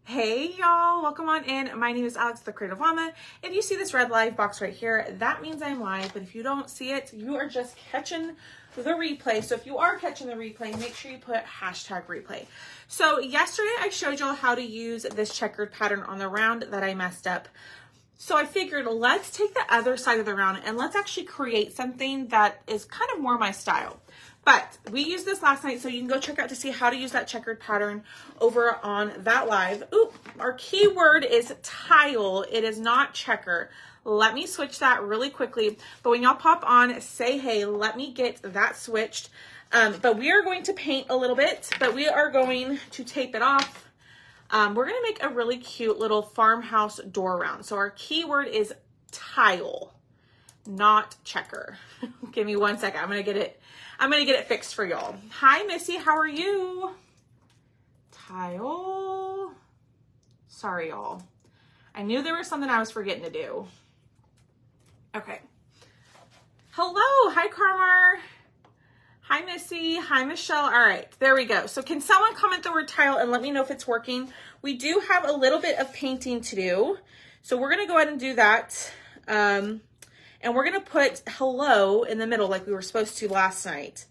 Hey y'all, welcome on in. My name is Alex, the Creative Llama. If you see this red live box right here, that means I'm live, but if you don't see it, you are just catching the replay. So if you are catching the replay, make sure you put hashtag replay. So yesterday I showed y'all how to use this checkered pattern on the round that I messed up. So I figured let's take the other side of the round and let's actually create something that is kind of more my style. But we used this last night, so you can go check out to see how to use that checkered pattern over on that live. Ooh, our keyword is tile. It is not checker. Let me switch that really quickly. But when y'all pop on, say hey, let me get that switched. But we are going to paint a little bit, but we are going to tape it off. We're going to make a really cute little farmhouse door round. So our keyword is tile, not checker. Give me 1 second. I'm going to get it fixed for y'all. Hi, Missy. How are you? Tile. Sorry, y'all. I knew there was something I was forgetting to do. Okay. Hello. Hi, Carmar. Hi, Missy. Hi, Michelle. All right, there we go. So can someone comment the word tile and let me know if it's working? We do have a little bit of painting to do. So we're going to go ahead and do that. And we're going to put hello in the middle like we were supposed to last night.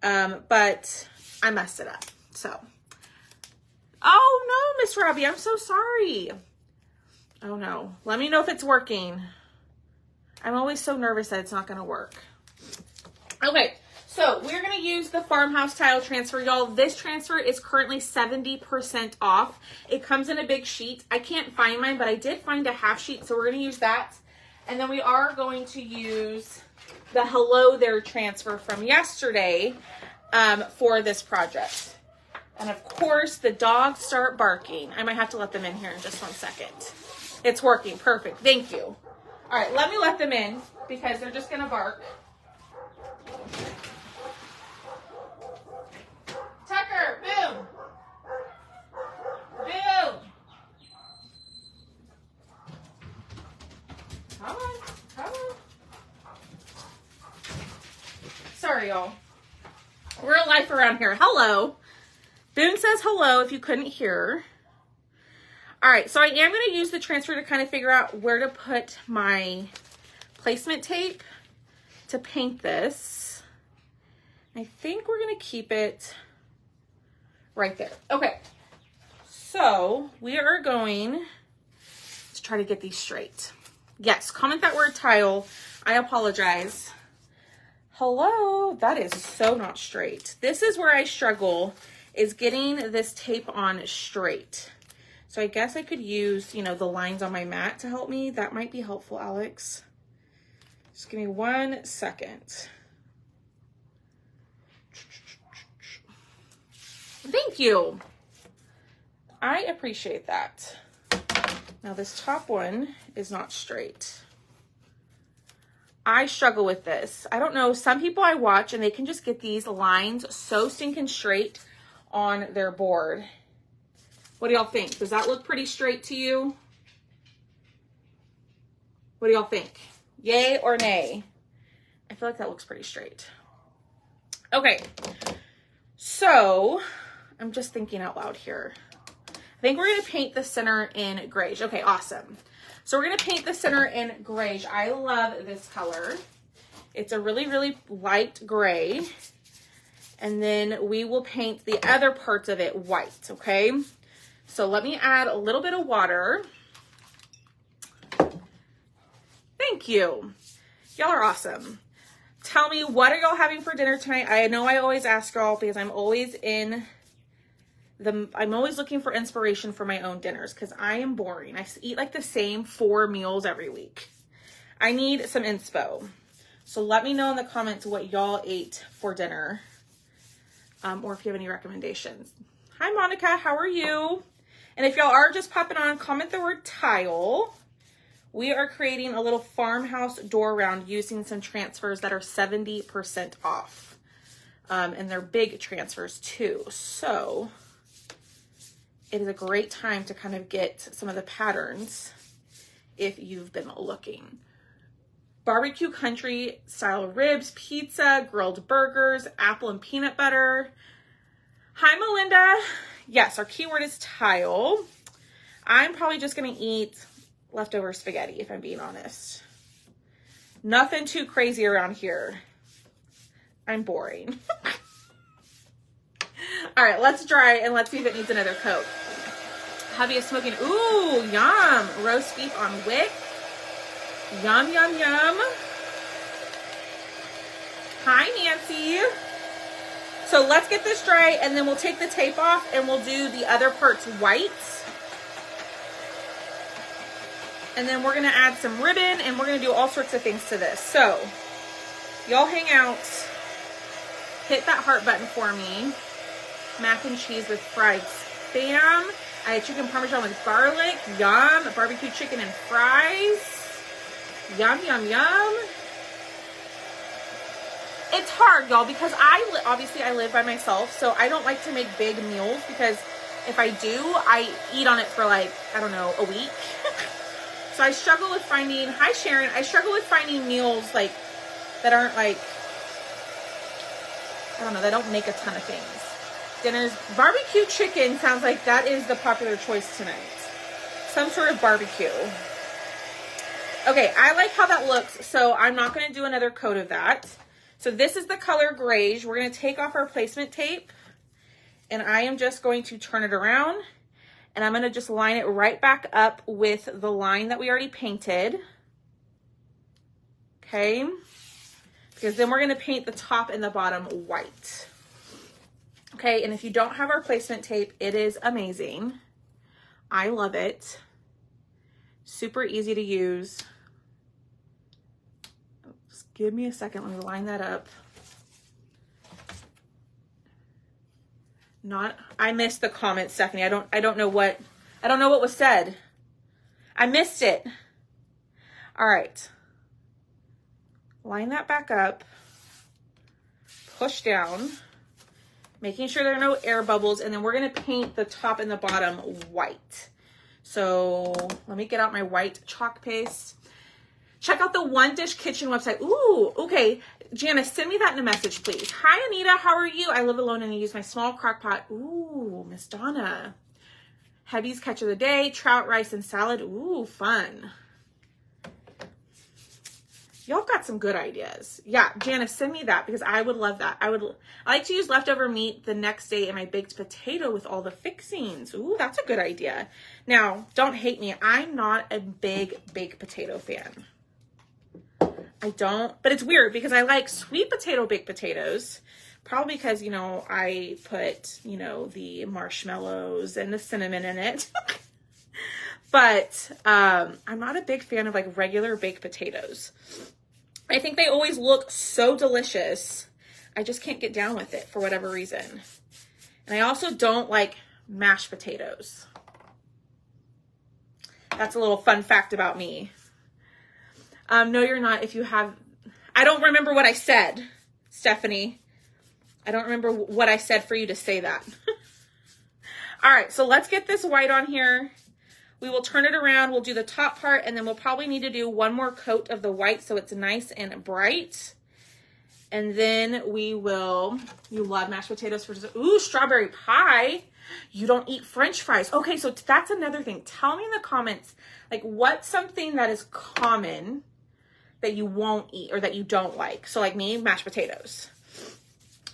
But I messed it up. So, oh no, Miss Robbie, I'm so sorry. Oh no. Let me know if it's working. I'm always so nervous that it's not going to work. Okay. So we're going to use the Farmhouse tile transfer. Y'all, this transfer is currently 70% off. It comes in a big sheet. I can't find mine, but I did find a half sheet. So we're going to use that. And then we are going to use the Hello There transfer from yesterday for this project. And of course, the dogs start barking. I might have to let them in here in just 1 second. It's working. Perfect. Thank you. All right, let me let them in because they're just going to bark. Tucker, boom. Boom. Come on, come on. Sorry, y'all. We're live around here. Hello. Boone says hello if you couldn't hear. All right, so I am going to use the transfer to kind of figure out where to put my placement tape to paint this. I think we're going to keep it right there. Okay, so we are going to try to get these straight. Yes, comment that word tile. I apologize. Hello, that is so not straight. This is where I struggle, is getting this tape on straight. So I guess I could use, you know, the lines on my mat to help me. That might be helpful, Alex. Just give me 1 second. Thank you. I appreciate that. Now this top one is not straight. I struggle with this. I don't know, some people I watch and they can just get these lines so stinking straight on their board. What do y'all think? Does that look pretty straight to you? What do y'all think? Yay or nay? I feel like that looks pretty straight. Okay, so I'm just thinking out loud here. I think we're going to paint the center in grayish. Okay, awesome. So we're going to paint the center in grayish. I love this color. It's a really, really light gray. And then we will paint the other parts of it white, okay? So let me add a little bit of water. Thank you. Y'all are awesome. Tell me, what are y'all having for dinner tonight? I know I always ask y'all because I'm always looking for inspiration for my own dinners because I am boring. I eat like the same 4 meals every week. I need some inspo. So let me know in the comments what y'all ate for dinner, or if you have any recommendations. Hi, Monica. How are you? And if y'all are just popping on, comment the word tile. We are creating a little farmhouse door round using some transfers that are 70% off. And they're big transfers too. So it is a great time to kind of get some of the patterns if you've been looking. Barbecue country style ribs, pizza, grilled burgers, apple and peanut butter. Hi, Melinda. Yes, our keyword is tile. I'm probably just gonna eat leftover spaghetti, if I'm being honest. Nothing too crazy around here. I'm boring. All right, let's dry and let's see if it needs another coat. Hubby is smoking. Ooh, yum. Roast beef on wick. Yum, yum, yum. Hi, Nancy. So let's get this dry and then we'll take the tape off and we'll do the other parts white. And then we're gonna add some ribbon and we're gonna do all sorts of things to this. So y'all hang out. Hit that heart button for me. Mac and cheese with fried spam. I had chicken parmesan with garlic. Yum. Barbecue chicken and fries. Yum, yum, yum. It's hard, y'all, because obviously I live by myself, so I don't like to make big meals because if I do, I eat on it for like, I don't know, a week. So I struggle with finding, hi Sharon, I struggle with finding meals like that aren't like, I don't know, that don't make a ton of things. Dinners, barbecue chicken sounds like that is the popular choice tonight. Some sort of barbecue. Okay, I like how that looks, so I'm not going to do another coat of that. So this is the color grayish. We're going to take off our placement tape, and I am just going to turn it around, and I'm going to just line it right back up with the line that we already painted. Okay, because then we're going to paint the top and the bottom white. Okay, and if you don't have our placement tape, it is amazing. I love it. Super easy to use. Just give me a second, let me line that up. I missed the comment, Stephanie. I don't know what was said. I missed it. All right. Line that back up. Push down. Making sure there are no air bubbles, and then we're gonna paint the top and the bottom white. So let me get out my white chalk paste. Check out the One Dish Kitchen website. Ooh, okay. Janice, send me that in a message, please. Hi, Anita, how are you? I live alone and I use my small crock pot. Ooh, Miss Donna. Heavy's catch of the day, trout, rice, and salad. Ooh, fun. Y'all got some good ideas. Yeah, Janice, send me that because I would love that. I like to use leftover meat the next day in my baked potato with all the fixings. Ooh, that's a good idea. Now, don't hate me. I'm not a big baked potato fan. I don't, but it's weird because I like sweet potato baked potatoes. Probably because, you know, I put, you know, the marshmallows and the cinnamon in it. But I'm not a big fan of like regular baked potatoes. I think they always look so delicious. I just can't get down with it for whatever reason. And I also don't like mashed potatoes. That's a little fun fact about me. No, you're not. If you have, I don't remember what I said, Stephanie. I don't remember what I said for you to say that. All right, so let's get this white on here. We will turn it around. We'll do the top part, and then we'll probably need to do one more coat of the white so it's nice and bright. And then we will, you love mashed potatoes for dessert. Ooh, strawberry pie. You don't eat French fries. Okay, so that's another thing. Tell me in the comments, like, what's something that is common that you won't eat or that you don't like? So like me, mashed potatoes.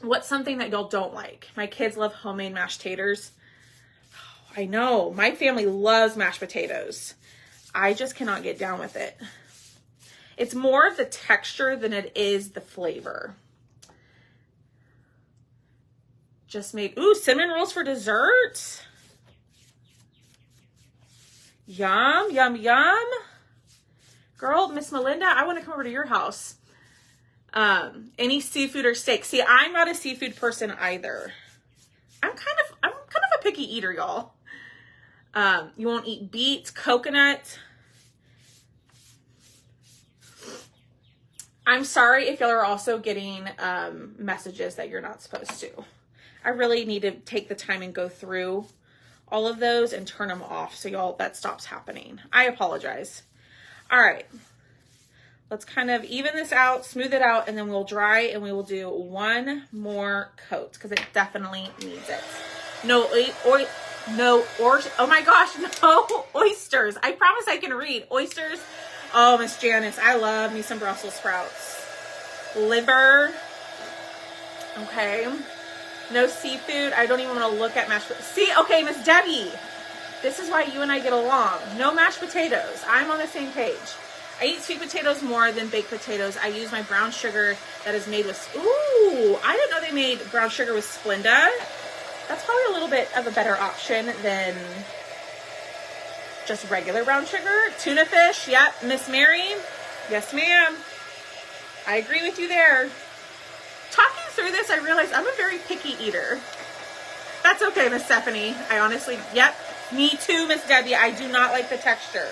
What's something that y'all don't like? My kids love homemade mashed taters. I know, my family loves mashed potatoes. I just cannot get down with it. It's more of the texture than it is the flavor. Just made, ooh, cinnamon rolls for dessert. Yum, yum, yum. Girl, Miss Melinda, I want to come over to your house. Any seafood or steak. See, I'm not a seafood person either. I'm kind of a picky eater, y'all. You won't eat beets, coconut. I'm sorry if y'all are also getting messages that you're not supposed to. I really need to take the time and go through all of those and turn them off so y'all that stops happening. I apologize. All right. Let's kind of even this out, smooth it out, and then we'll dry and we will do one more coat because it definitely needs it. No No, oh my gosh, no oysters. I promise I can read. Oysters. Oh, Miss Janice, I love me some Brussels sprouts. Liver. Okay. No seafood. I don't even want to look at mashed potatoes. See, okay, Miss Debbie. This is why you and I get along. No mashed potatoes. I'm on the same page. I eat sweet potatoes more than baked potatoes. I use my brown sugar that is made with, ooh, I didn't know they made brown sugar with Splenda. That's probably a little bit of a better option than just regular brown sugar. Tuna fish, yep. Miss Mary, yes ma'am. I agree with you there. Talking through this, I realized I'm a very picky eater. That's okay, Miss Stephanie. I honestly, yep. Me too, Miss Debbie. I do not like the texture.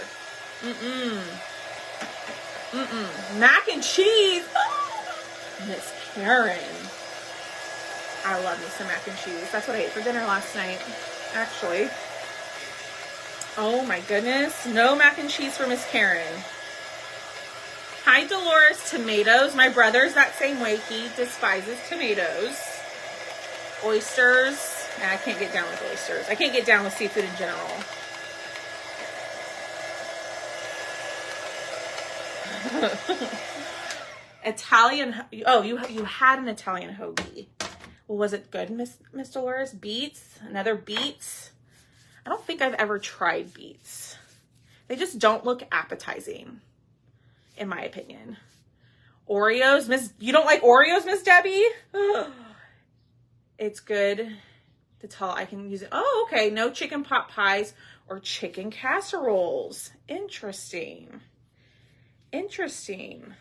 Mac and cheese. Miss Karen. I love me some mac and cheese. That's what I ate for dinner last night, actually. Oh my goodness. No mac and cheese for Miss Karen. Hi, Dolores. Tomatoes. My brother's that same way. He despises tomatoes. Oysters. I can't get down with oysters. I can't get down with seafood in general. Italian. Oh, you had an Italian hoagie. Well, was it good, Miss Dolores? Beets. Another beets. I don't think I've ever tried beets. They just don't look appetizing, in my opinion. Oreos. You don't like Oreos, Miss Debbie? It's good. To tell I can use it. Oh, okay. No chicken pot pies or chicken casseroles. Interesting. Interesting.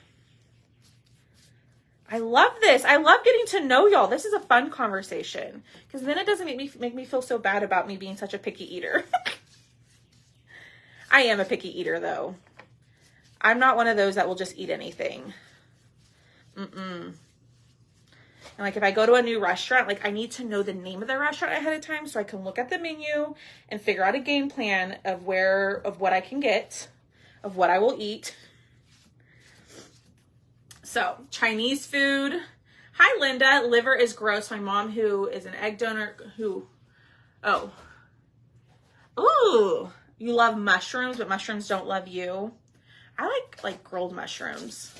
I love this. I love getting to know y'all. This is a fun conversation because then it doesn't make me feel so bad about me being such a picky eater. I am a picky eater though. I'm not one of those that will just eat anything. And like if I go to a new restaurant, like I need to know the name of the restaurant ahead of time so I can look at the menu and figure out a game plan of what I can get, of what I will eat. So Chinese food. Hi, Linda. Liver is gross. My mom, who is an egg donor, ooh, you love mushrooms, but mushrooms don't love you. I like grilled mushrooms.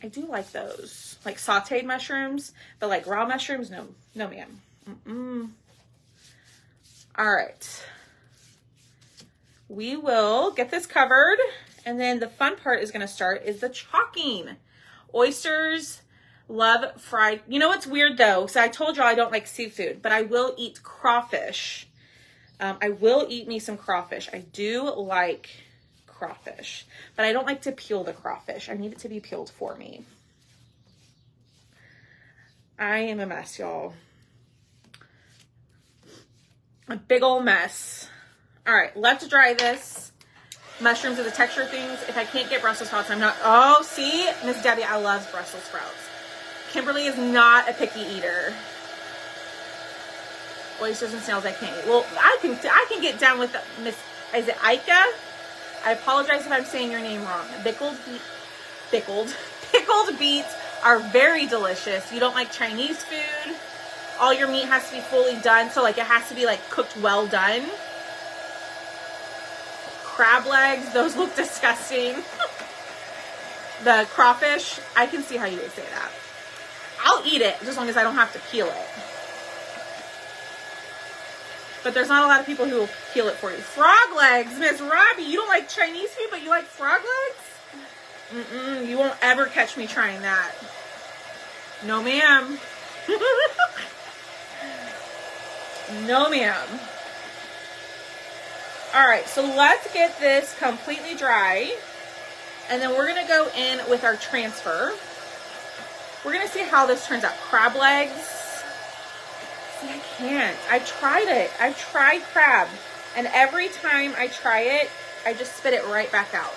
I do like those, like sauteed mushrooms, but like raw mushrooms, no ma'am. All right. We will get this covered. And then the fun part is going to start is the chalking. Oysters, love fried. You know what's weird though? So I told y'all I don't like seafood, but I will eat crawfish. I will eat me some crawfish. I do like crawfish, but I don't like to peel the crawfish. I need it to be peeled for me. I am a mess, y'all. A big old mess. All right, let's dry this. Mushrooms are the texture things. If I can't get Brussels sprouts, I'm not. Oh, see, Miss Debbie, I love Brussels sprouts. Kimberly is not a picky eater. Oysters and snails I can't eat. Well, I can get down with Miss. Is it Ika? I apologize if I'm saying your name wrong. Pickled beets are very delicious. You don't like Chinese food. All your meat has to be fully done. So like it has to be like cooked well done. Crab legs, those look disgusting. The crawfish, I can see how you would say that. I'll eat it just as long as I don't have to peel it. But there's not a lot of people who will peel it for you. Frog legs, Miss Robbie. You don't like Chinese food, but you like frog legs? You won't ever catch me trying that. No, ma'am. No, ma'am. All right, so let's get this completely dry. And then we're going to go in with our transfer. We're going to see how this turns out. Crab legs. See, I can't. I tried it. I've tried crab. And every time I try it, I just spit it right back out.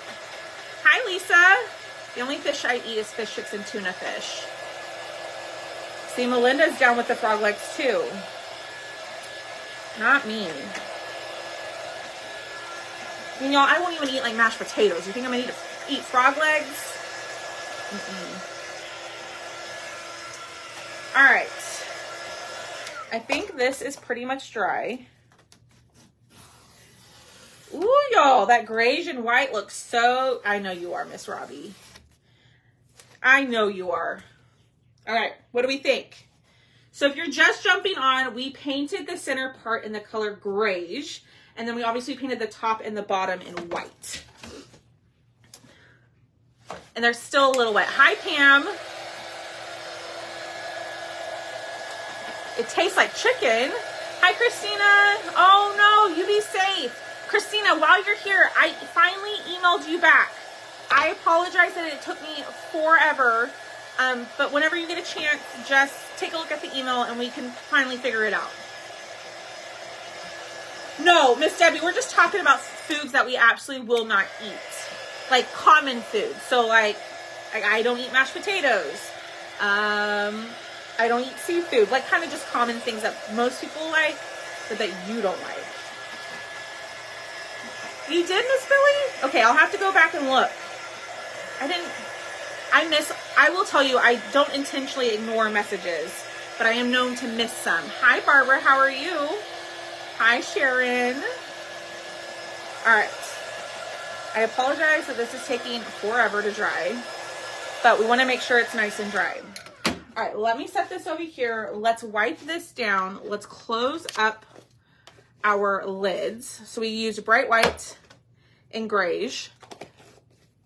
Hi, Lisa. The only fish I eat is fish sticks and tuna fish. See, Melinda's down with the frog legs too. Not me. You know, I won't even eat like mashed potatoes. You think I'm gonna eat frog legs? All right. I think this is pretty much dry. y'all. That grayish and white looks so, I know you are, Miss Robbie. I know you are. All right, what do we think? So if you're just jumping on, we painted the center part in the color grayish, and then we obviously painted the top and the bottom in white. And they're still a little wet. Hi, Pam. It tastes like chicken. Hi, Christina. Oh no, you be safe. Christina, while you're here, I finally emailed you back. I apologize that it took me forever. But whenever you get a chance, just take a look at the email and we can finally figure it out. No, Miss Debbie, we're just talking about foods that we absolutely will not eat. Like common foods. So like I don't eat mashed potatoes. I don't eat seafood. Like kind of just common things that most people like, but that you don't like. You did, Miss Billy? Okay, I'll have to go back and look. I will tell you, I don't intentionally ignore messages, but I am known to miss some. Hi, Barbara, how are you? Hi, Sharon. All right. I apologize that this is taking forever to dry, but we want to make sure it's nice and dry. All right, let me set this over here. Let's wipe this down. Let's close up our lids. So we used bright white and grayish.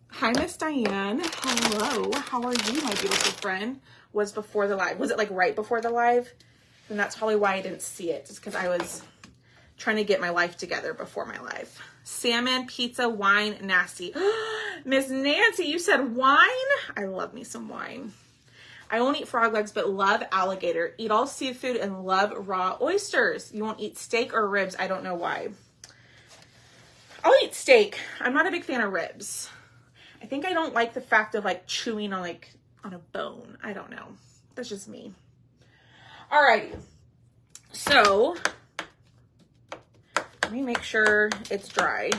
Hi, Miss Diane. Hello. How are you, my beautiful friend? Was before the live. Was it like right before the live? And that's probably why I didn't see it. Just because I was trying to get my life together before my live. Salmon, pizza, wine, nasty. Miss Nancy, you said wine? I love me some wine. I won't eat frog legs, but love alligator. Eat all seafood and love raw oysters. You won't eat steak or ribs. I don't know why. I'll eat steak. I'm not a big fan of ribs. I think I don't like the fact of like chewing on a bone. I don't know. That's just me. Alrighty. So let me make sure it's dry.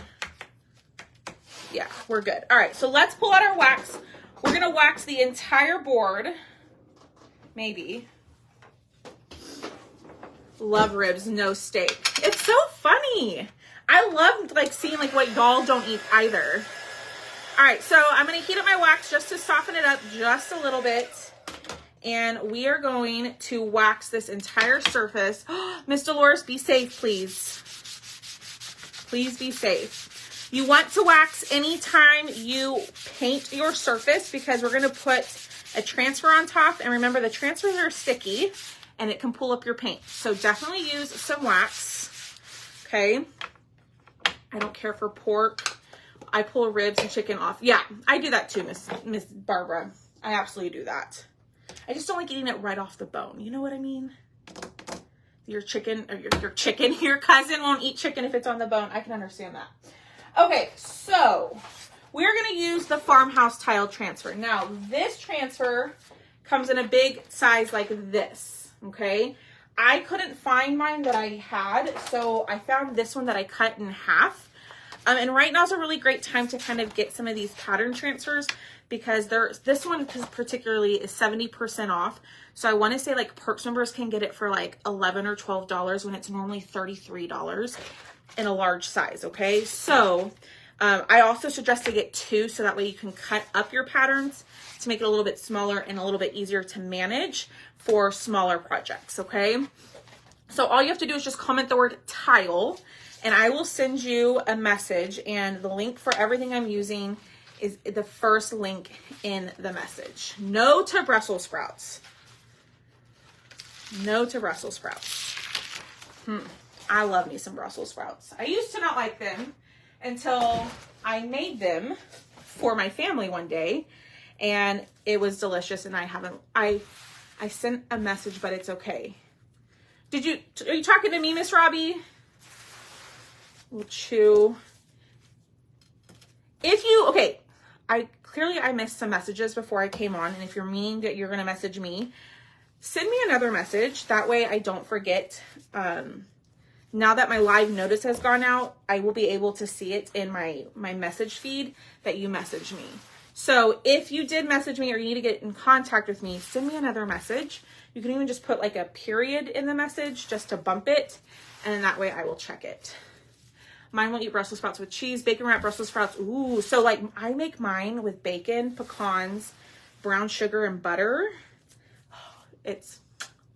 Yeah, we're good. All right, so let's pull out our wax. We're gonna wax the entire board. Maybe. Love ribs, no steak. It's so funny. I love like seeing like what y'all don't eat either. All right, so I'm gonna heat up my wax just to soften it up just a little bit. And we are going to wax this entire surface. Miss Dolores, be safe, please. Please be safe. You want to wax anytime you paint your surface because we're gonna put a transfer on top. And remember, the transfers are sticky and it can pull up your paint. So definitely use some wax, okay? I don't care for pork. I pull ribs and chicken off. Yeah, I do that too, Miss Barbara. I absolutely do that. I just don't like eating it right off the bone. You know what I mean? Your chicken, or your chicken, your cousin won't eat chicken if it's on the bone. I can understand that. Okay, so we're gonna use the Farmhouse tile transfer. Now, this transfer comes in a big size like this, okay? I couldn't find mine that I had, so I found this one that I cut in half. And right now is a really great time to kind of get some of these pattern transfers because this one particularly is 70% off. So I want to say like Perks members can get it for like $11 or $12 when it's normally $33 in a large size, okay? So I also suggest to get two so that way you can cut up your patterns to make it a little bit smaller and a little bit easier to manage for smaller projects, okay? So all you have to do is just comment the word tile and I will send you a message, and the link for everything I'm using is the first link in the message. No to Brussels sprouts. No to Brussels sprouts. I love me some Brussels sprouts. I used to not like them until I made them for my family one day, and it was delicious, and I sent a message, but it's okay. Are you talking to me, Miss Robbie? We'll chew. Okay, I missed some messages before I came on, and if you're meaning that you're gonna message me, send me another message. That way I don't forget. Now that my live notice has gone out, I will be able to see it in my message feed that you messaged me. So if you did message me or you need to get in contact with me, send me another message. You can even just put like a period in the message just to bump it, and then that way I will check it. Mine will eat Brussels sprouts with cheese, bacon wrapped Brussels sprouts. Ooh, so like I make mine with bacon, pecans, brown sugar, and butter. It's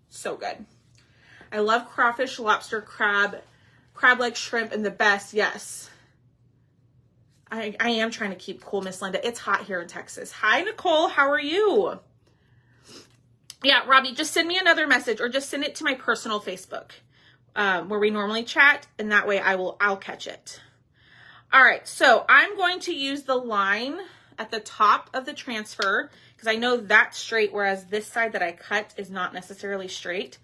so good. I love crawfish, lobster, crab leg shrimp, and the best. Yes. I am trying to keep cool, Miss Linda. It's hot here in Texas. Hi, Nicole. How are you? Yeah, Robbie, just send me another message or just send it to my personal Facebook where we normally chat, and that way I'll catch it. All right, so I'm going to use the line at the top of the transfer because I know that's straight, whereas this side that I cut is not necessarily straight.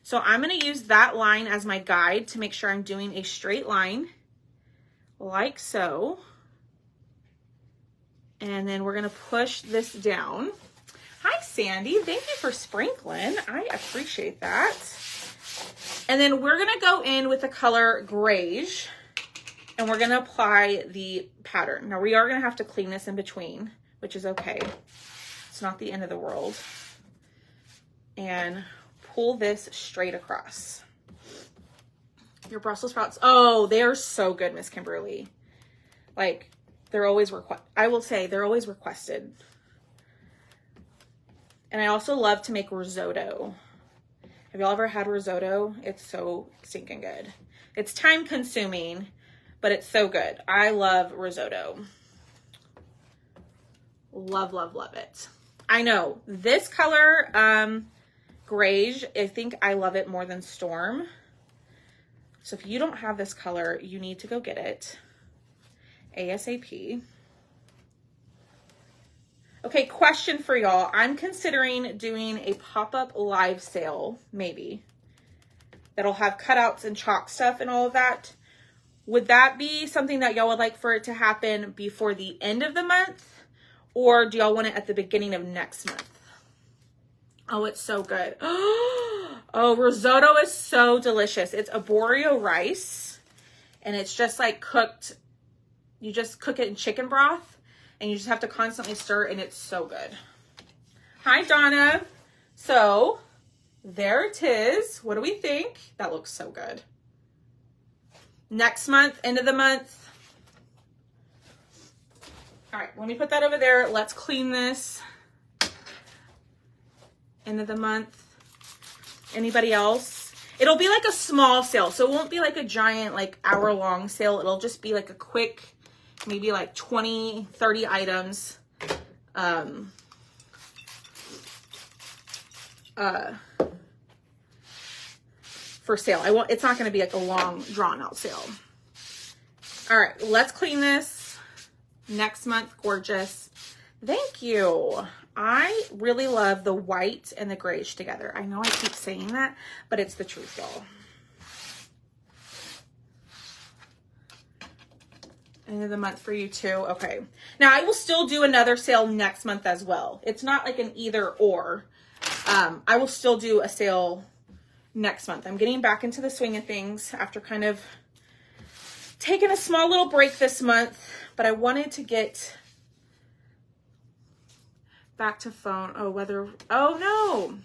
So I'm going to use that line as my guide to make sure I'm doing a straight line like so. And then we're going to push this down. Hi, Sandy. Thank you for sprinkling. I appreciate that. And then we're going to go in with the color Greige, and we're going to apply the pattern. Now, we are going to have to clean this in between, which is okay. It's not the end of the world. And pull this straight across. Your Brussels sprouts. Oh, they're so good, Miss Kimberly. Like, they're always I will say they're always requested. And I also love to make risotto. Have y'all ever had risotto? It's so stinking good. It's time consuming, but it's so good. I love risotto. Love, love, love it. I know this color, Greige, I think I love it more than Storm. So if you don't have this color, you need to go get it ASAP. Okay, question for y'all. I'm considering doing a pop-up live sale, maybe. That'll have cutouts and chalk stuff and all of that. Would that be something that y'all would like for it to happen before the end of the month? Or do y'all want it at the beginning of next month? Oh, it's so good. Oh, risotto is so delicious. It's arborio rice. And it's just like cooked. You just cook it in chicken broth. And you just have to constantly stir, and it's so good. Hi, Donna. So, there it is. What do we think? That looks so good. Next month, end of the month. All right, let me put that over there. Let's clean this. End of the month. Anybody else? It'll be like a small sale, so it won't be like a giant, like hour-long sale. It'll just be like a quick, maybe like 20, 30 items. For sale. It's not going to be like a long drawn out sale. All right, let's clean this. Next month, gorgeous. Thank you. I really love the white and the Greige together. I know I keep saying that, but it's the truth, y'all. End of the month for you too. Okay. Now I will still do another sale next month as well. It's not like an either or. I will still do a sale next month. I'm getting back into the swing of things after kind of taking a small little break this month, but I wanted to get back to phone. Oh no.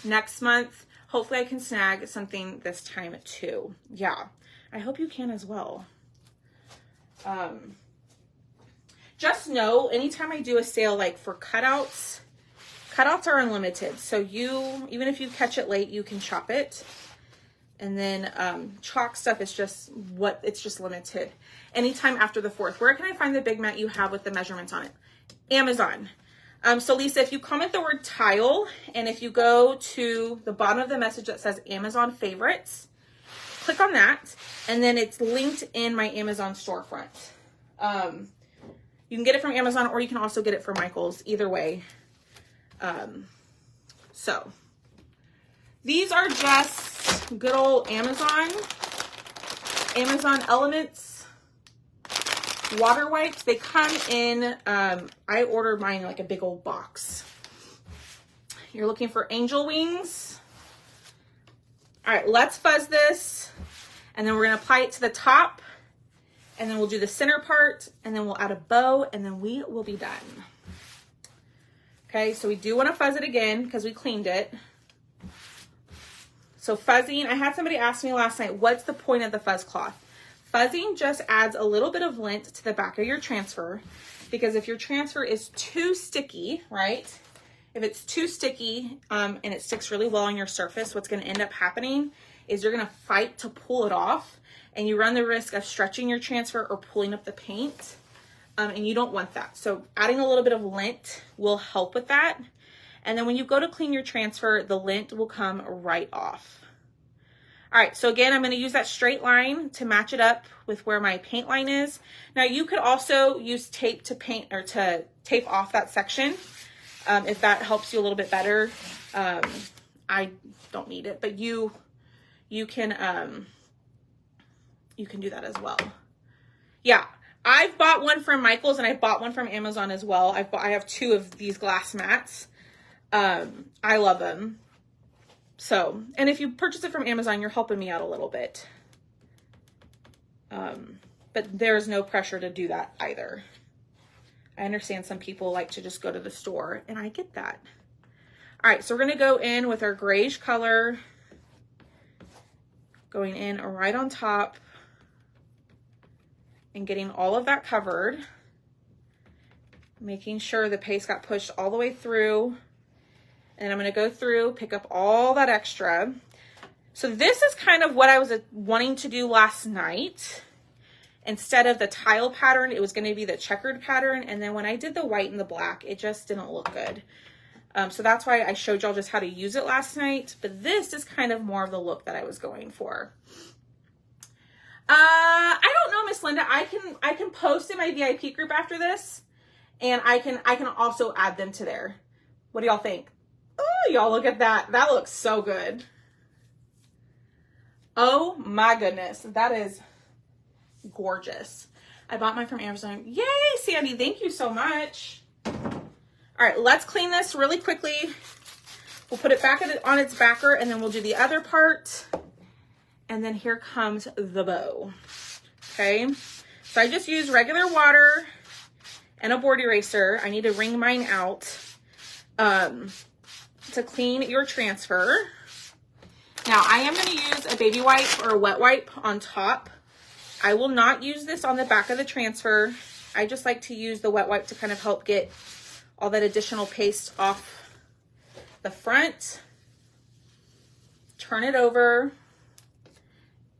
Next month, hopefully I can snag something this time too. Yeah. I hope you can as well. Just know anytime I do a sale, like for cutouts are unlimited. So even if you catch it late, you can chop it. And then, chalk stuff is just limited anytime after the 4th. Where can I find the big mat you have with the measurements on it? Amazon. So Lisa, if you comment the word tile, and if you go to the bottom of the message that says Amazon favorites, click on that, and then it's linked in my Amazon storefront. You can get it from Amazon, or you can also get it from Michael's. Either way. So these are just good old Amazon Elements water wipes. They come in, I ordered mine in like a big old box. You're looking for angel wings. All right, let's fuzz this. And then we're going to apply it to the top. And then we'll do the center part. And then we'll add a bow. And then we will be done. Okay, so we do want to fuzz it again because we cleaned it. So fuzzing, I had somebody ask me last night, what's the point of the fuzz cloth? Fuzzing just adds a little bit of lint to the back of your transfer, because if your transfer is too sticky, right? If it's too sticky and it sticks really well on your surface, what's going to end up happening is you're going to fight to pull it off, and you run the risk of stretching your transfer or pulling up the paint, and you don't want that. So adding a little bit of lint will help with that. And then when you go to clean your transfer, the lint will come right off. All right, so again, I'm going to use that straight line to match it up with where my paint line is. Now you could also use tape to paint, or to tape off that section if that helps you a little bit better. I don't need it, but you can do that as well. Yeah, I've bought one from Michael's and I bought one from Amazon as well. I have 2 of these glass mats. I love them. So, and if you purchase it from Amazon, you're helping me out a little bit. But there's no pressure to do that either. I understand some people like to just go to the store, and I get that. All right, so we're going to go in with our grayish color, going in right on top and getting all of that covered, making sure the paste got pushed all the way through. And I'm going to go through, pick up all that extra. So this is kind of what I was wanting to do last night. Instead of the tile pattern, it was going to be the checkered pattern. And then when I did the white and the black, it just didn't look good. So that's why I showed y'all just how to use it last night. But this is kind of more of the look that I was going for. I don't know, Miss Linda. I can post in my VIP group after this, and I can also add them to there. What do y'all think? Oh, y'all look at that. That looks so good. Oh my goodness. That is gorgeous. I bought mine from Amazon. Yay, Sandy. Thank you so much. All right, let's clean this really quickly. We'll put it back on its backer, and then we'll do the other part. And then here comes the bow. Okay. So I just used regular water and a board eraser. I need to wring mine out. To clean your transfer. Now I am going to use a baby wipe or a wet wipe on top. I will not use this on the back of the transfer. I just like to use the wet wipe to kind of help get all that additional paste off the front. Turn it over,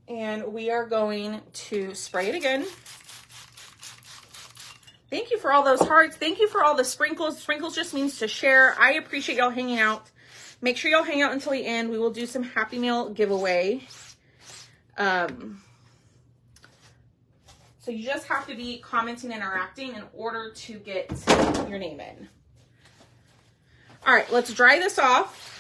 and we are going to spray it again. Thank you for all those hearts. Thank you for all the sprinkles. Sprinkles just means to share. I appreciate y'all hanging out. Make sure y'all hang out until the end. We will do some Happy Meal giveaway. So you just have to be commenting and interacting in order to get your name in. All right, let's dry this off.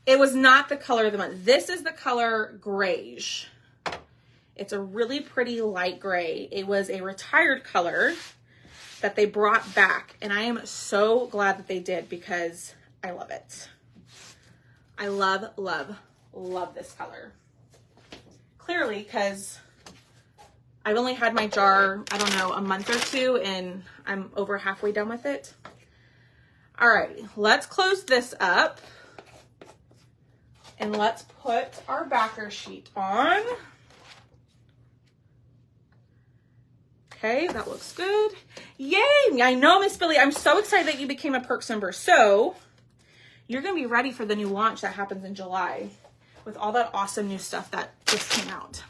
It was not the color of the month. This is the color grayish. It's a really pretty light gray. It was a retired color that they brought back, and I am so glad that they did, because I love it. I love, love, love this color. Clearly, because I've only had my jar, I don't know, a month or 2, and I'm over halfway done with it. All right, let's close this up, and let's put our backer sheet on. Okay, that looks good. Yay! I know, Miss Billy. I'm so excited that you became a Perks member. So you're going to be ready for the new launch that happens in July with all that awesome new stuff that just came out.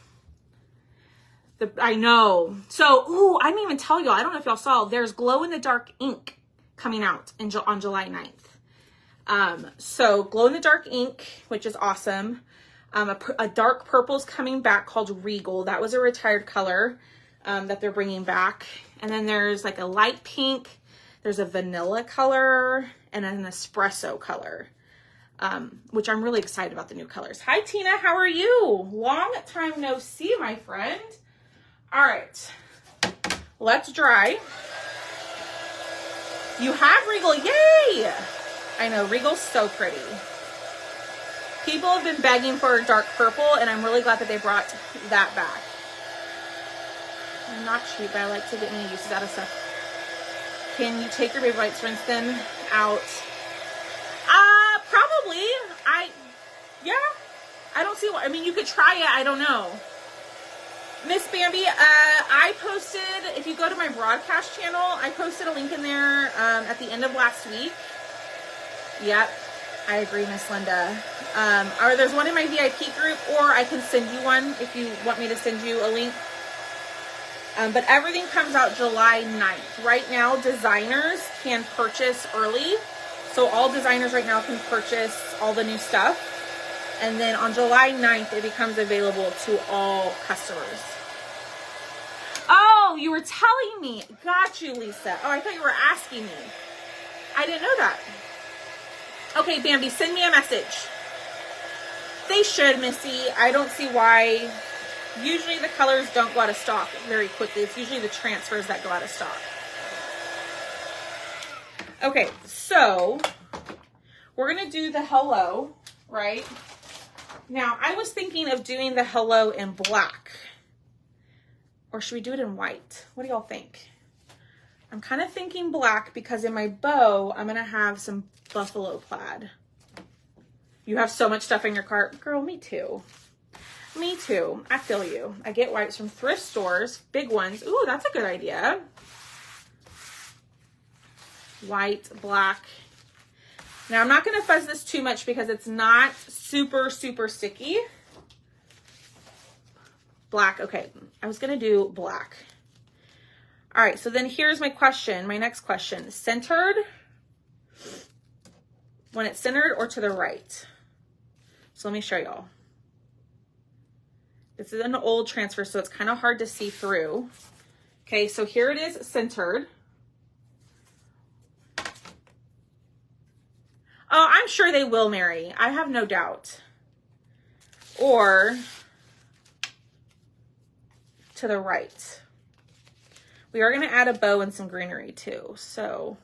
I know. So, ooh, I didn't even tell y'all. I don't know if y'all saw. There's glow-in-the-dark ink coming out on July 9th. So glow-in-the-dark ink, which is awesome. A dark purple's coming back called Regal. That was a retired color. That they're bringing back. And then there's like a light pink, there's a vanilla color, and an espresso color, which I'm really excited about the new colors. Hi, Tina. How are you? Long time no see, my friend. All right. Let's dry. You have Regal. Yay! I know. Regal's so pretty. People have been begging for a dark purple, and I'm really glad that they brought that back. I'm not cheap, but I like to get many uses out of stuff. Can you take your baby wipes, rinse them out? Probably. Yeah. I don't see why. I mean, you could try it. I don't know. Miss Bambi, I posted, if you go to my broadcast channel, I posted a link in there at the end of last week. Yep, I agree, Miss Linda. Or there's one in my VIP group, or I can send you one if you want me to send you a link. But everything comes out July 9th. Right now, designers can purchase early. So all designers right now can purchase all the new stuff. And then on July 9th, it becomes available to all customers. Oh, you were telling me. Got you, Lisa. Oh, I thought you were asking me. I didn't know that. Okay, Bambi, send me a message. They should, Missy. I don't see why. Usually the colors don't go out of stock very quickly. It's usually the transfers that go out of stock. Okay, so we're going to do the hello, right? Now, I was thinking of doing the hello in black. Or should we do it in white? What do y'all think? I'm kind of thinking black because in my bow, I'm going to have some buffalo plaid. You have so much stuff in your cart. Girl, me too. Me too. I feel you. I get whites from thrift stores, big ones. Ooh, that's a good idea. White, black. Now, I'm not going to fuzz this too much because it's not super, super sticky. Black. Okay. I was going to do black. All right. So then here's my question. My next question. Centered. When it's centered or to the right. So let me show y'all. This is an old transfer, so it's kind of hard to see through. Okay. So here it is centered. Oh, I'm sure they will, Mary. I have no doubt. Or to the right. We are going to add a bow and some greenery too. So,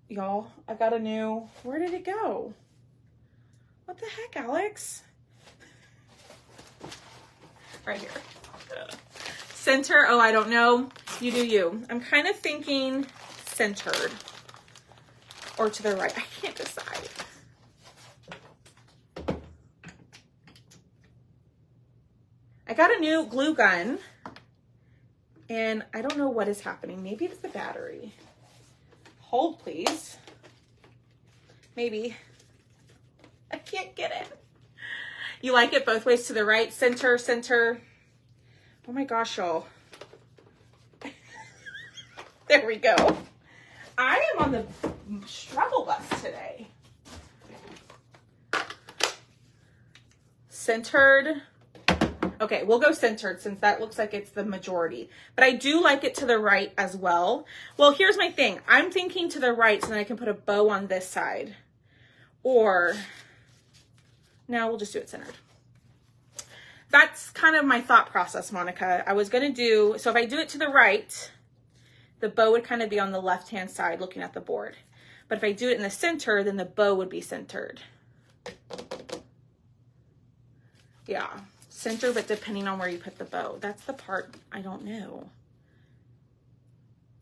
y'all, I got a new, where did it go? What the heck, Alex? Right here. Center, oh, I don't know. You do you. I'm kind of thinking centered or to the right. I can't decide. I got a new glue gun and I don't know what is happening. Maybe it's the battery. Hold, please. Maybe. I can't get it. You like it both ways to the right, center, center. Oh my gosh, y'all. There we go. I am on the struggle bus today. Centered. Okay, we'll go centered since that looks like it's the majority. But I do like it to the right as well. Well, here's my thing. I'm thinking to the right so then I can put a bow on this side. Or, now we'll just do it centered. That's kind of my thought process, Monica. I was going to do, so if I do it to the right, the bow would kind of be on the left-hand side looking at the board. But if I do it in the center, then the bow would be centered. Yeah, center, but depending on where you put the bow. That's the part I don't know.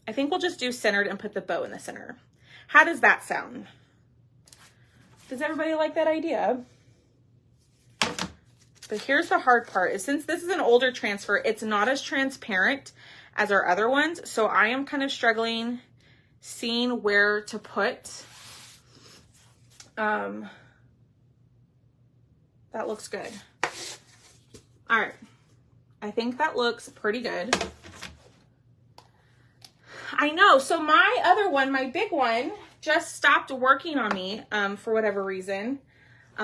I think we'll just do centered and put the bow in the center. How does that sound? Does everybody like that idea? But here's the hard part is since this is an older transfer, it's not as transparent as our other ones. So I am kind of struggling seeing where to put. That looks good. All right. I think that looks pretty good. I know. So my other one, my big one, just stopped working on me for whatever reason.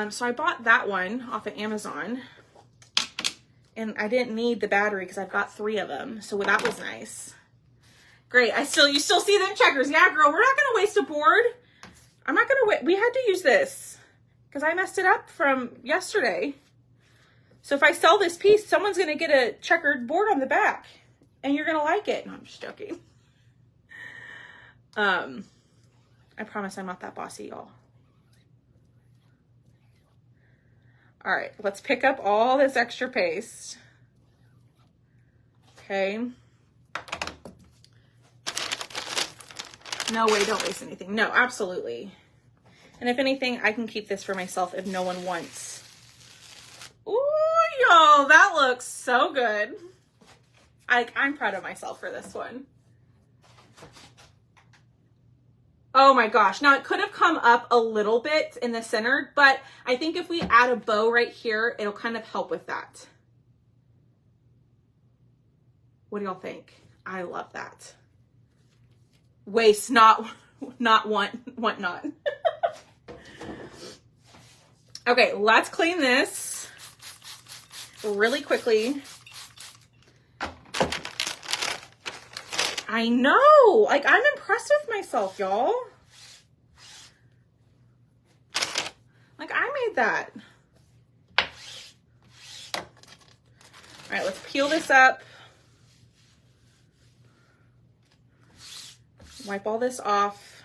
So I bought that one off of Amazon. And I didn't need the battery because I've got 3 of them. So that was nice. Great. You still see them checkers. Yeah, girl, we're not going to waste a board. I'm not going to wait. We had to use this because I messed it up from yesterday. So if I sell this piece, someone's going to get a checkered board on the back and you're going to like it. No, I'm just joking. I promise I'm not that bossy, y'all. All right, let's pick up all this extra paste. Okay. No way, don't waste anything. No, absolutely. And if anything, I can keep this for myself if no one wants. Ooh, y'all, that looks so good. I'm proud of myself for this one. Oh my gosh. Now it could have come up a little bit in the center, but I think if we add a bow right here, it'll kind of help with that. What do y'all think? I love that. Waist, not want not. Okay, let's clean this really quickly. I know, like I'm impressed with myself, y'all. Like I made that. All right, let's peel this up. Wipe all this off.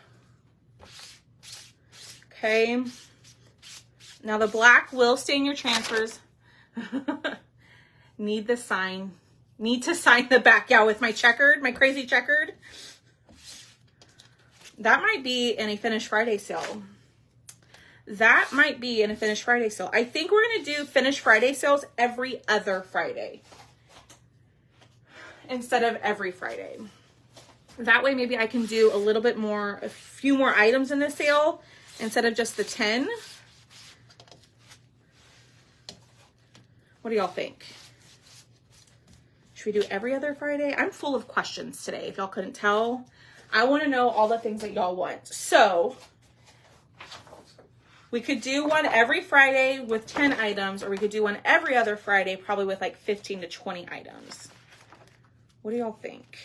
Okay. Now the black will stain your transfers. Need to sign the back. Yeah, with my crazy checkered. That might be in a Finish Friday sale. I think we're going to do Finish Friday sales every other Friday instead of every Friday. That way maybe I can do a few more items in the sale instead of just the 10. What do y'all think? Should we do every other Friday? I'm full of questions today, if y'all couldn't tell. I want to know all the things that y'all want. So we could do one every Friday with 10 items, or we could do one every other Friday, probably with like 15 to 20 items. What do y'all think?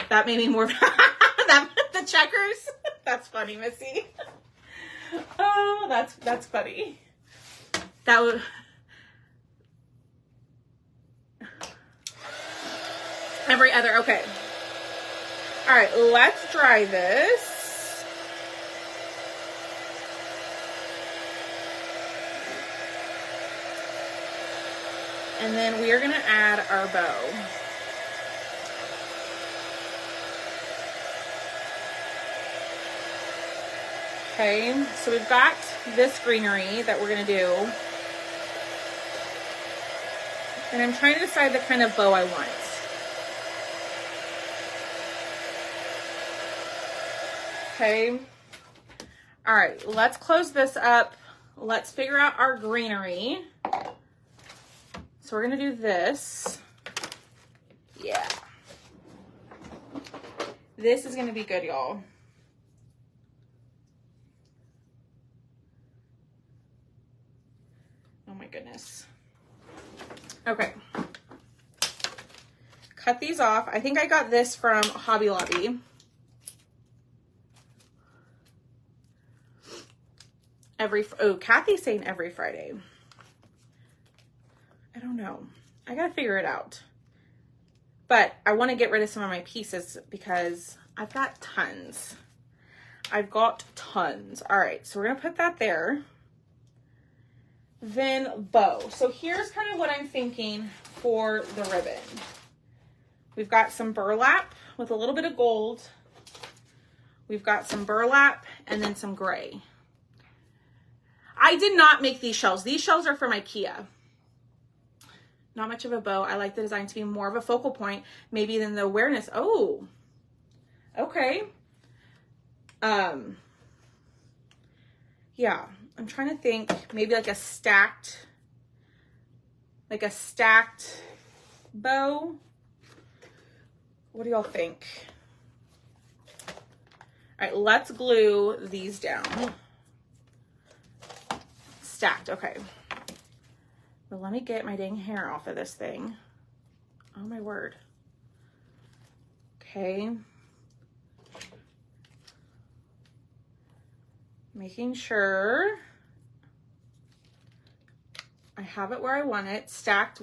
That made me more, the checkers. That's funny, Missy. Oh, that's funny. That would, every other, okay. All right, let's dry this. And then we are gonna add our bow. Okay, so we've got this greenery that we're gonna do. And I'm trying to decide the kind of bow I want. Okay. All right, let's close this up. Let's figure out our greenery. So we're gonna do this. Yeah. This is gonna be good, y'all. Oh my goodness. Okay. Cut these off. I think I got this from Hobby Lobby. Kathy's saying every Friday. I don't know. I gotta figure it out. But I want to get rid of some of my pieces because I've got tons. All right, so we're gonna put that there. Then bow. So here's kind of what I'm thinking for the ribbon. We've got some burlap with a little bit of gold. We've got some burlap and then some gray. I did not make these shells. These shells are from IKEA. Not much of a bow. I like the design to be more of a focal point, maybe than the awareness. Oh, okay. Yeah, I'm trying to think maybe like a stacked bow. What do y'all think? All right, let's glue these down. Stacked, okay. Well, let me get my dang hair off of this thing. Oh my word. Okay. Making sure I have it where I want it, stacked.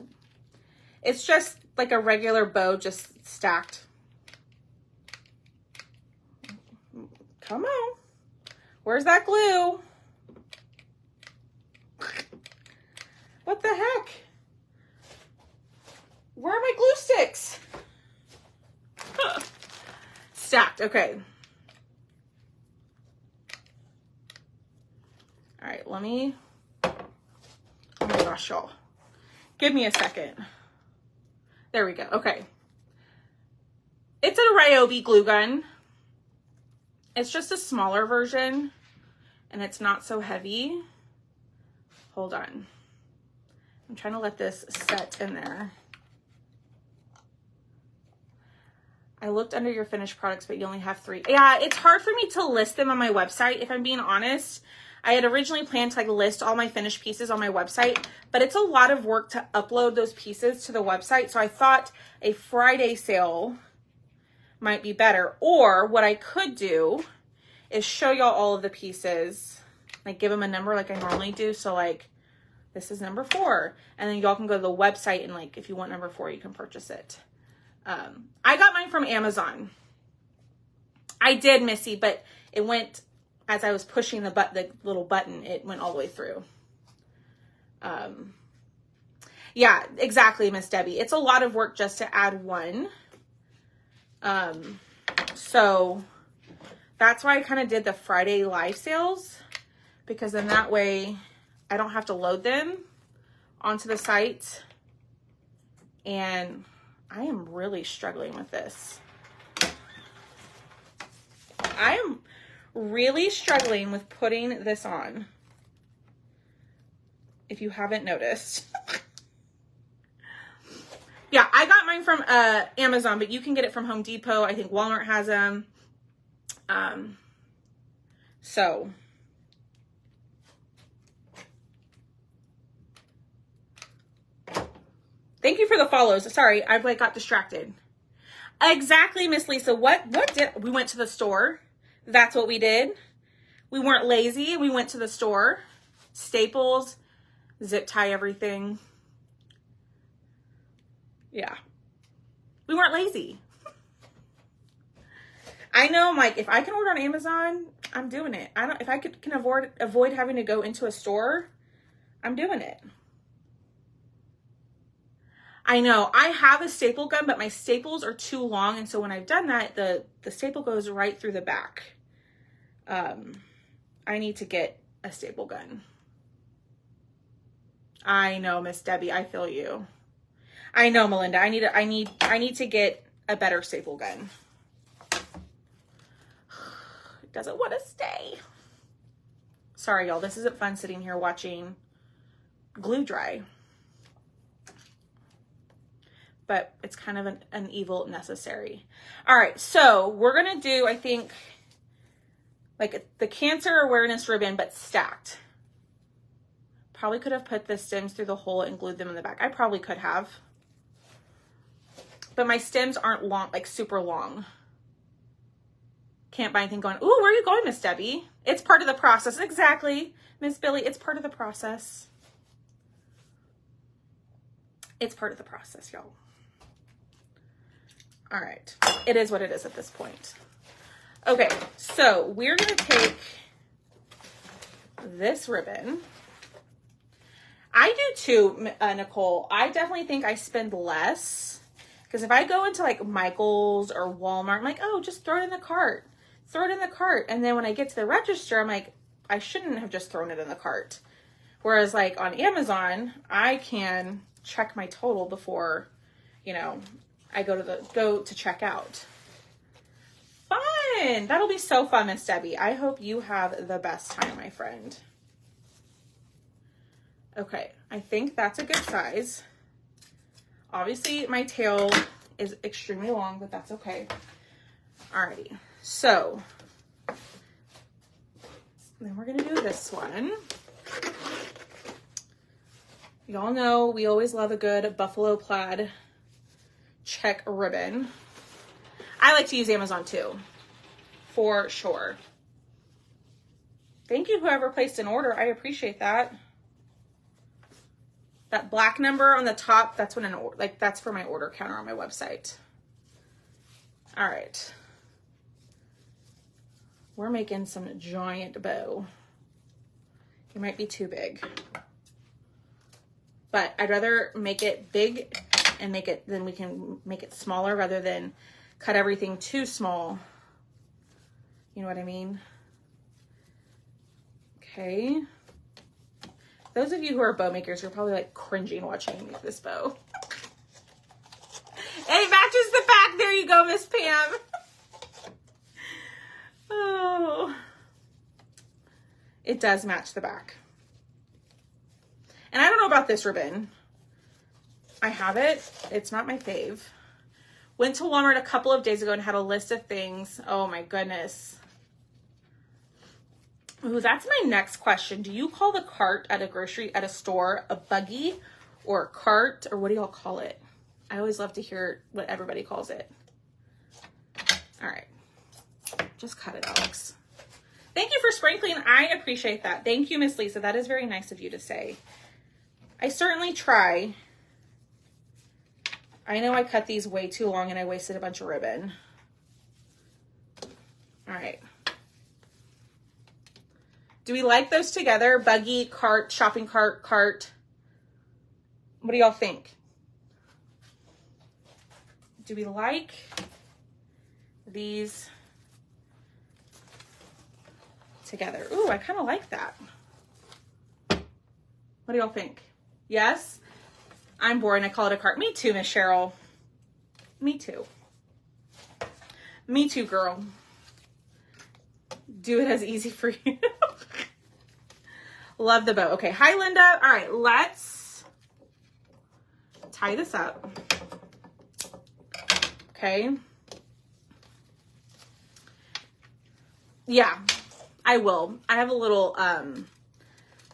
It's just like a regular bow, just stacked. Come on. Where's that glue? What the heck? Where are my glue sticks? Stacked, okay. All right, let me, oh my gosh, y'all. Give me a second. There we go. Okay. It's a Ryobi glue gun. It's just a smaller version and it's not so heavy. Hold on. I'm trying to let this set in there. I looked under your finished products, but you only have 3. Yeah, it's hard for me to list them on my website, if I'm being honest. I had originally planned to like list all my finished pieces on my website, but it's a lot of work to upload those pieces to the website. So I thought a Friday sale might be better. Or what I could do is show y'all all of the pieces, like give them a number like I normally do. So like, this is number 4. And then y'all can go to the website and like, if you want number 4, you can purchase it. I got mine from Amazon. I did, Missy, but it went, as I was pushing the little button, it went all the way through. Yeah, exactly, Miss Debbie. It's a lot of work just to add one. So that's why I kind of did the Friday live sales, because then that way I don't have to load them onto the site. And I am really struggling with this. I am really struggling with putting this on, if you haven't noticed. Yeah, I got mine from Amazon, but you can get it from Home Depot. I think Walmart has them. So thank you for the follows. Sorry, I like got distracted. Exactly, Miss Lisa. What did we went to the store? That's what we did. We weren't lazy. We went to the store. Staples, zip tie everything. Yeah. We weren't lazy. I know, I'm like, if I can order on Amazon, I'm doing it. If I can avoid having to go into a store, I'm doing it. I know I have a staple gun, but my staples are too long. And so when I've done that, the staple goes right through the back. I need to get a staple gun. I know, Miss Debbie, I feel you. I know, Melinda, I need to get a better staple gun. It doesn't want to stay. Sorry, y'all. This isn't fun sitting here watching glue dry. But it's kind of an evil necessary. All right, so we're gonna do, I think, like the cancer awareness ribbon, but stacked. Probably could have put the stems through the hole and glued them in the back. I probably could have. But my stems aren't long, like super long. Can't buy anything going, ooh, where are you going, Miss Debbie? It's part of the process. Exactly, Miss Billy, it's part of the process. It's part of the process, y'all. All right, it is what it is at this point. Okay, so we're gonna take this ribbon. I do too, Nicole. I definitely think I spend less, because if I go into like Michael's or Walmart, I'm like, oh, just throw it in the cart. Throw it in the cart. And then when I get to the register, I'm like, I shouldn't have just thrown it in the cart. Whereas like on Amazon, I can check my total before, you know, I go to check out. Fun. That'll be so fun, Miss Debbie. I hope you have the best time, my friend. Okay, I think that's a good size. Obviously, my tail is extremely long, but that's okay. Alrighty, so then we're gonna do this one. Y'all know we always love a good buffalo plaid check ribbon. I like to use Amazon too, for sure. Thank you, whoever placed an order. I appreciate that. That black number on the top, that's when that's for my order counter on my website. All right. We're making some giant bow. It might be too big, but I'd rather make it big and then we can make it smaller rather than cut everything too small. You know what I mean? Okay. Those of you who are bow makers, you're probably like cringing watching me make this bow. And it matches the back. There you go, Miss Pam. Oh, it does match the back. And I don't know about this ribbon. I have it. It's not my fave. Went to Walmart a couple of days ago and had a list of things. Oh my goodness. Ooh, that's my next question. Do you call the cart at a store a buggy or a cart, or what do y'all call it? I always love to hear what everybody calls it. All right. Just cut it, Alex. Thank you for sprinkling. I appreciate that. Thank you, Miss Lisa. That is very nice of you to say. I certainly try. I know I cut these way too long and I wasted a bunch of ribbon. All right. Do we like those together? Buggy, cart, shopping cart, cart. What do y'all think? Do we like these together? Ooh, I kind of like that. What do y'all think? Yes? I'm boring. I call it a cart. Me too, Miss Cheryl. Me too. Me too, girl. Do it as easy for you. Love the bow. Okay. Hi, Linda. All right. Let's tie this up. Okay. Yeah, I will. I have a little,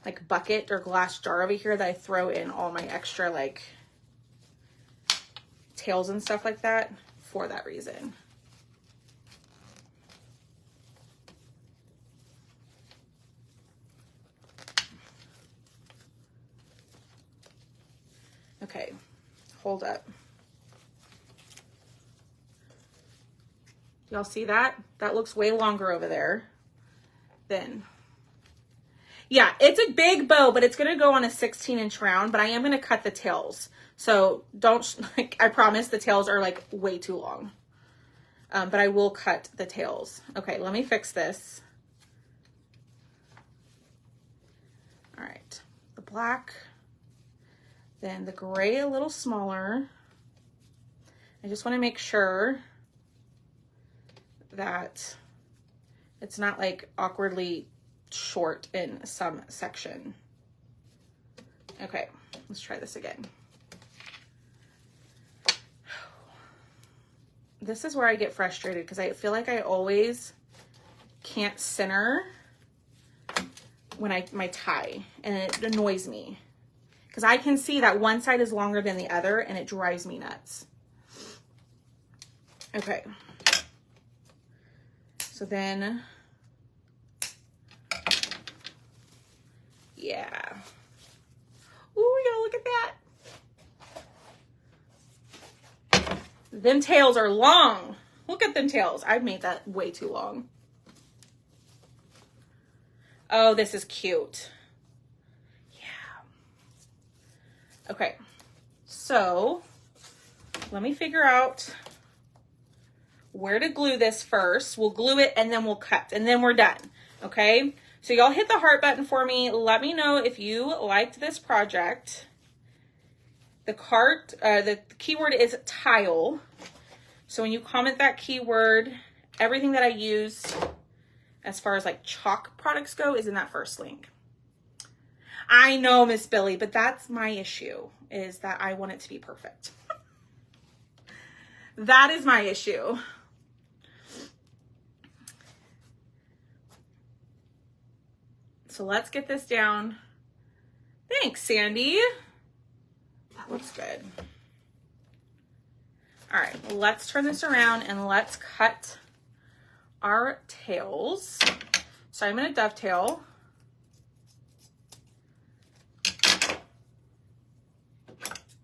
like bucket or glass jar over here that I throw in all my extra like tails and stuff like that for that reason. Okay, hold up. Y'all see that? That looks way longer over there than, yeah, it's a big bow, but it's going to go on a 16-inch round, but I am going to cut the tails. So don't, like, I promise the tails are like way too long. But I will cut the tails. Okay, let me fix this. All right, the black, then the gray a little smaller. I just want to make sure that it's not like awkwardly short in some section. Okay, let's try this again. This is where I get frustrated because I feel like I always can't center when my tie, and it annoys me because I can see that one side is longer than the other and it drives me nuts. Okay. So then, yeah. Ooh, y'all look at that. Them tails are long. Look at them tails. I've made that way too long. Oh, this is cute. Yeah. Okay. So let me figure out where to glue this first. We'll glue it and then we'll cut and then we're done. Okay. So y'all hit the heart button for me. Let me know if you liked this project. The cart, the keyword is tile. So when you comment that keyword, everything that I use as far as like chalk products go is in that first link. I know, Miss Billy, but that's my issue, is that I want it to be perfect. That is my issue. So let's get this down. Thanks, Sandy. That looks good. All right, let's turn this around and let's cut our tails. So I'm going to dovetail.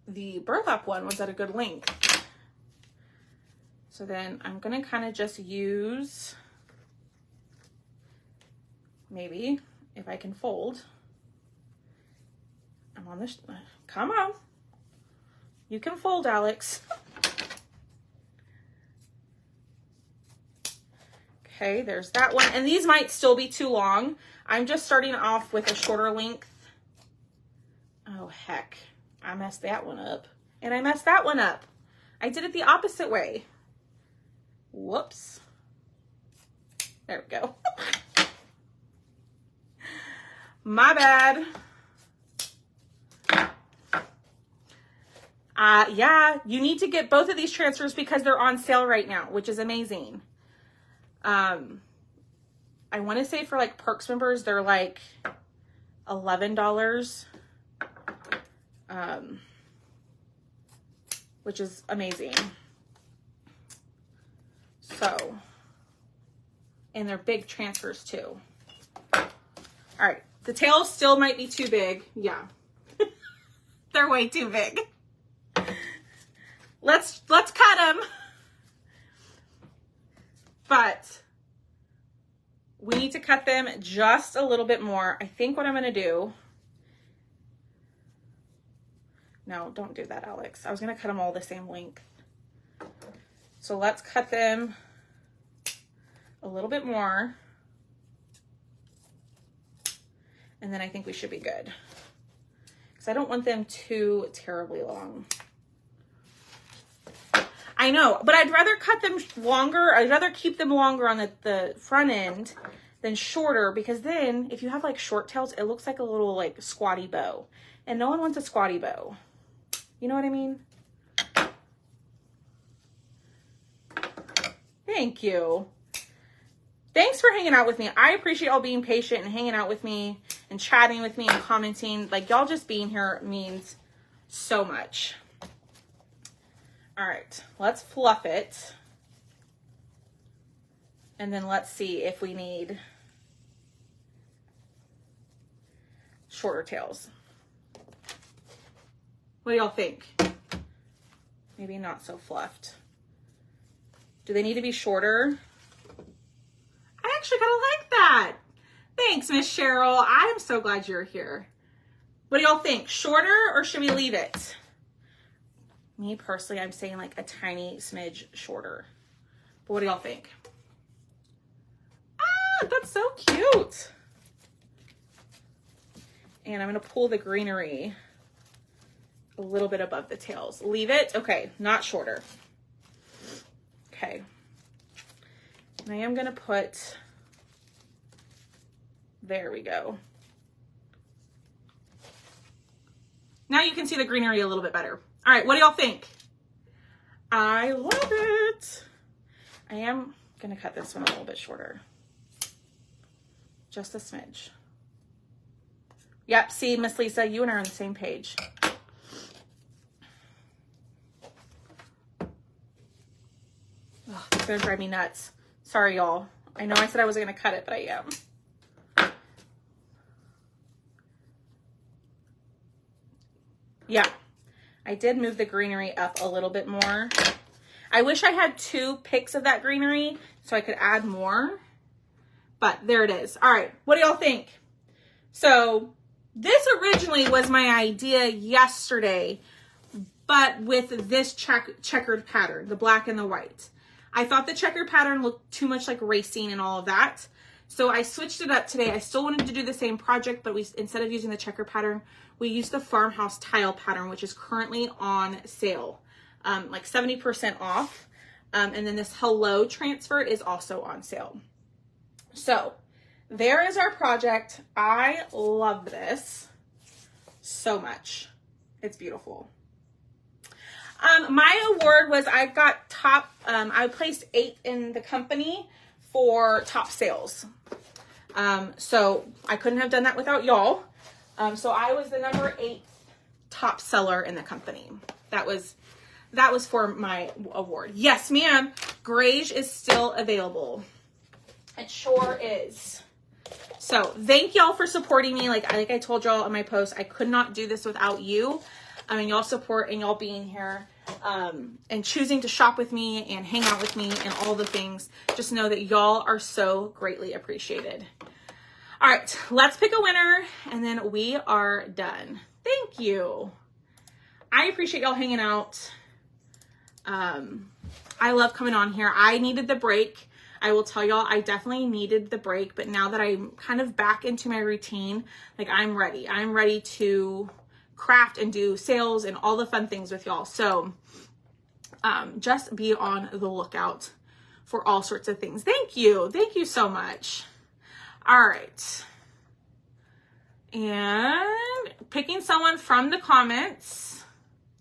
The burlap one was at a good length. So then I'm going to kind of just use, maybe if I can fold. I'm on this. Come on. You can fold, Alex. Okay, there's that one. And these might still be too long. I'm just starting off with a shorter length Oh, heck. I messed that one up. And I messed that one up. I did it the opposite way. Whoops. There we go. My bad. Yeah, you need to get both of these transfers because they're on sale right now, which is amazing. I want to say for like Perks members, they're like $11, which is amazing. So, and they're big transfers too. All right, the tails still might be too big. Yeah, they're way too big. Let's cut them. But we need to cut them just a little bit more. I think what I'm going to do. No, don't do that, Alex. I was going to cut them all the same length. So let's cut them a little bit more. And then I think we should be good. Because I don't want them too terribly long. I know, but I'd rather cut them longer. I'd rather keep them longer on the front end than shorter, because then if you have like short tails, it looks like a little like squatty bow. And no one wants a squatty bow. You know what I mean? Thank you. Thanks for hanging out with me. I appreciate y'all being patient and hanging out with me and chatting with me and commenting. Like, y'all just being here means so much. All right, let's fluff it. And then let's see if we need shorter tails. What do y'all think? Maybe not so fluffed. Do they need to be shorter? I actually kind of like that. Thanks, Miss Cheryl. I am so glad you're here. What do y'all think? Shorter, or should we leave it? Me personally, I'm saying like a tiny smidge shorter. But what do y'all think? Ah, that's so cute. And I'm going to pull the greenery a little bit above the tails. Leave it? Okay, not shorter. Okay. And I am going to put, there we go. Now you can see the greenery a little bit better. All right, what do y'all think? I love it. I am going to cut this one a little bit shorter. Just a smidge. Yep, see, Miss Lisa, you and I are on the same page. Oh, it's going to drive me nuts. Sorry, y'all. I know I said I wasn't going to cut it, but I am. Yeah. I did move the greenery up a little bit more. I wish I had 2 picks of that greenery so I could add more, but there it is. All right, what do y'all think? So this originally was my idea yesterday, but with this checkered pattern, the black and the white. I thought the checkered pattern looked too much like racing and all of that. So I switched it up today. I still wanted to do the same project, but instead of using the checker pattern, we used the Farmhouse tile pattern, which is currently on sale, like 70% off. And then this Hello transfer is also on sale. So there is our project. I love this so much. It's beautiful. My award was I got top, I placed 8 in the company for top sales. So I couldn't have done that without y'all. So I was the number 8 top seller in the company. That was for my award. Yes, ma'am. Grage is still available. It sure is. So thank y'all for supporting me. Like I told y'all on my post, I could not do this without you. I mean, y'all support and y'all being here, and choosing to shop with me and hang out with me and all the things. Just know that y'all are so greatly appreciated. All right, let's pick a winner and then we are done. Thank you. I appreciate y'all hanging out. I love coming on here. I needed the break. I will tell y'all, I definitely needed the break, but now that I'm kind of back into my routine, like I'm ready. I'm ready to craft and do sales and all the fun things with y'all. So just be on the lookout for all sorts of things. Thank you. Thank you so much. All right. And picking someone from the comments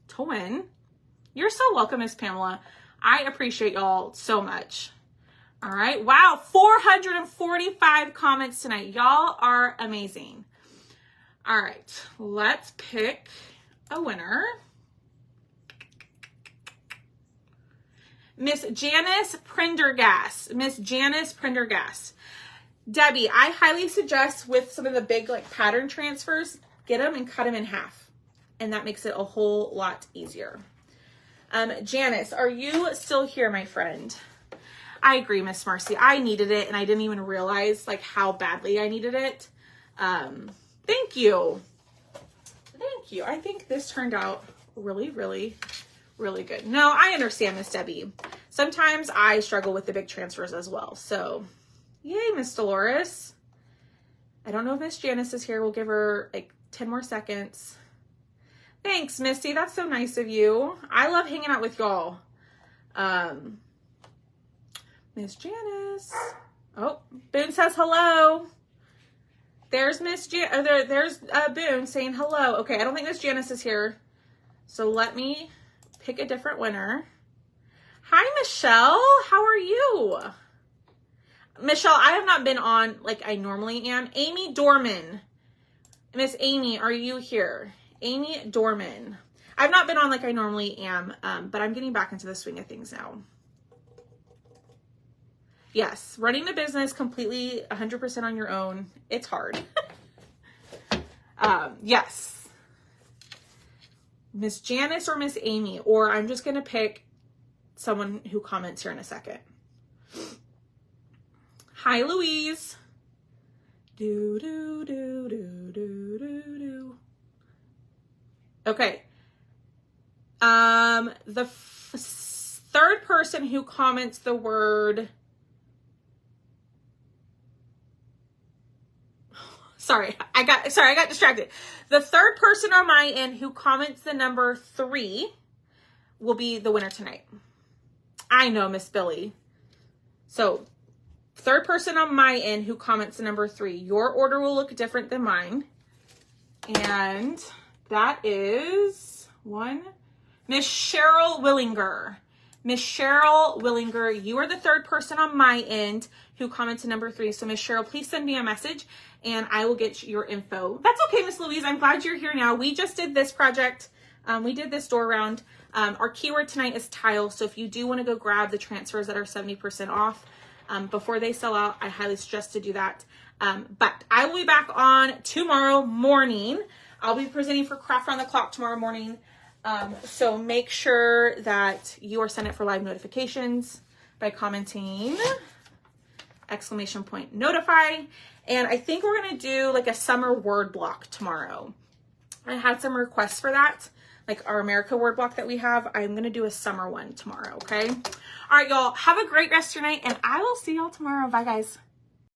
to win. You're so welcome, Miss Pamela. I appreciate y'all so much. All right. Wow. 445 comments tonight. Y'all are amazing. All right. Let's pick a winner. Miss Janice Prendergast. Miss Janice Prendergast. Debbie, I highly suggest with some of the big like pattern transfers, get them and cut them in half. And that makes it a whole lot easier. Janice, are you still here, my friend? I agree, Miss Marcy. I needed it and I didn't even realize like how badly I needed it. Thank you. Thank you. I think this turned out really, really, really good. No, I understand, Miss Debbie. Sometimes I struggle with the big transfers as well. So yay, Miss Dolores. I don't know if Miss Janice is here. We'll give her like 10 more seconds. Thanks, Misty. That's so nice of you. I love hanging out with y'all. Miss Janice. Oh, Boone says hello. There's Miss there's Boone saying hello. Okay, I don't think Miss Janice is here. So let me pick a different winner. Hi, Michelle. How are you? Michelle, I have not been on like I normally am. Amy Dorman. Miss Amy, are you here? Amy Dorman. I've not been on like I normally am, but I'm getting back into the swing of things now. Yes, running a business completely 100% on your own, it's hard. Yes. Miss Janice or Miss Amy, or I'm just going to pick someone who comments here in a second. Hi, Louise. Do, do, do, do, do, do, do. Okay. The third person who comments the word... Sorry, I got distracted. The third person on my end who comments the number 3 will be the winner tonight. I know, Miss Billy. So, third person on my end who comments the number 3. Your order will look different than mine. And that is Miss Cheryl Willinger. Miss Cheryl Willinger, you are the third person on my end who commented number 3. So Miss Cheryl, please send me a message and I will get your info. That's okay, Miss Louise. I'm glad you're here now. We just did this project. We did this door round. Our keyword tonight is tile. So if you do want to go grab the transfers that are 70% off before they sell out, I highly suggest to do that. But I will be back on tomorrow morning. I'll be presenting for Craft Around the Clock tomorrow morning. So make sure that you are sent it for live notifications by commenting !notify. And I think we're going to do like a summer word block tomorrow. I had some requests for that, like our America word block that we have. I'm going to do a summer one tomorrow. Okay. All right, y'all have a great rest of your night and I will see y'all tomorrow. Bye guys.